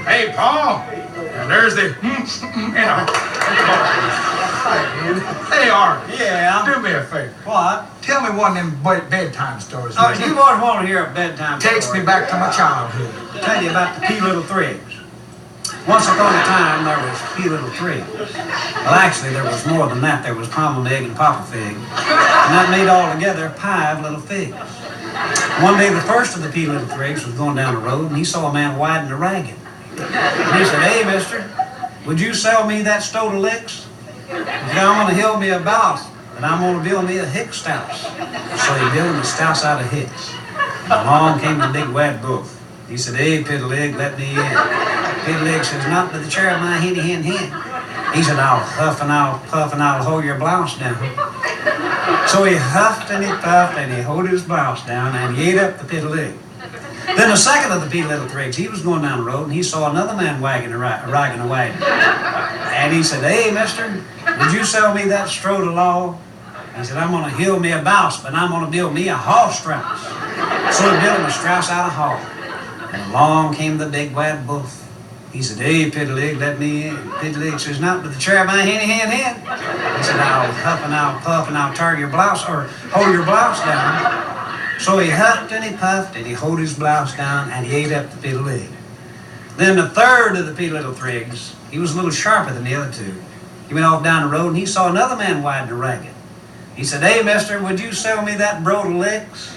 Hey, Paul. And there's the, Hey, Art. Yeah? Do me a favor. What? Tell me one of them bedtime stories. Oh, you always want to hear a bedtime story. Takes me back to my childhood. I'll tell you about the P Little Thrigs. Once upon a time, there was P Little Thrigs. Well, actually, there was more than that. There was Cromwell Egg and Papa Fig. And that made all together Pive Little Figs. One day, the first of the P Little Thrigs was going down the road, and he saw a man wading a ragged. And he said, "Hey, mister, would you sell me that stoat of licks? He said, I'm going to hill me a bouse, and I'm going to build me a hick stouse." So he built him a stouse out of hicks. And along came the big wad boof. He said, "Hey, Piddle-Leg, let me in." Piddle-Leg says, "Not to the chair of my henny hen hen." He said, "I'll huff and I'll puff and I'll hold your blouse down." So he huffed and he puffed and he hoed his blouse down and he ate up the Piddle-Leg. Then the second of the P Little Thrigs, he was going down the road and he saw another man wagging a wagon. And he said, "Hey, mister, would you sell me that strode of law?" He said, "I'm going to hill me a bouse, but I'm going to build me a haw strauss." So he built him a strauss out of haw. And along came the big wad boof. He said, "Hey, Piddle-Leg, let me in." Piddle-Leg says, "Not with the chair of my henny hen hen." He said, "I'll huff and I'll puff and I'll tear your blouse, or hold your blouse down." So he huffed and he puffed and he hoed his blouse down and he ate up the Piddle-Leg. Then the third of the P Little Thrigs, he was a little sharper than the other two. He went off down the road and he saw another man wading a ragged. He said, "Hey, mister, would you sell me that broad of licks?"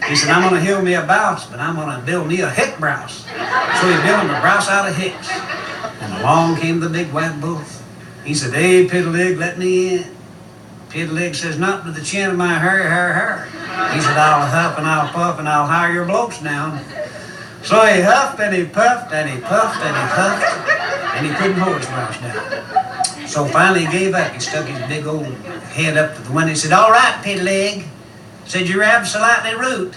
He said, "I'm going to hill me a bouse, but I'm going to build me a hick brouse." So he built him a brouse out of hicks. And along came the big wad boof. He said, "Hey, Piddle-Leg, let me in." Piddle-Leg says, "Not with the chin of my hair." He said, "I'll huff and I'll puff and I'll hire your blokes down." So he huffed and he puffed and he puffed and he puffed and he couldn't hold his blouse down. So finally he gave up. He stuck his big old head up to the window. He said, "All right, Piddle-Leg." Said, "You're absolutely rude."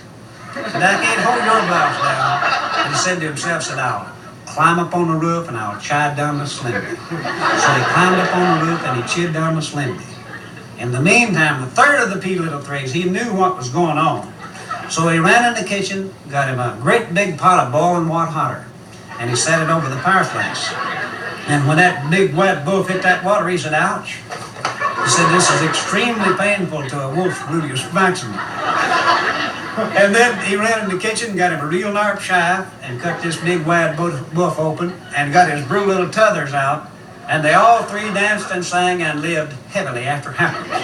Said, "I can't hold your blouse down." And he said to himself, said, "I'll climb up on the roof and I'll chide down the slimby." So he climbed up on the roof and he chid down the slimby. In the meantime, the third of the P Little Thrigs, he knew what was going on. So he ran in the kitchen, got him a great big pot of boiling water, and he set it over the fireplace. And when that big wet boof hit that water, he said, "Ouch." He said, "This is extremely painful to a wolf's gluteus maximus." And then he ran in the kitchen, got him a real sharp shaft, and cut this big wad boof open, and got his brew little tethers out, and they all three danced and sang and lived heavily after happiness.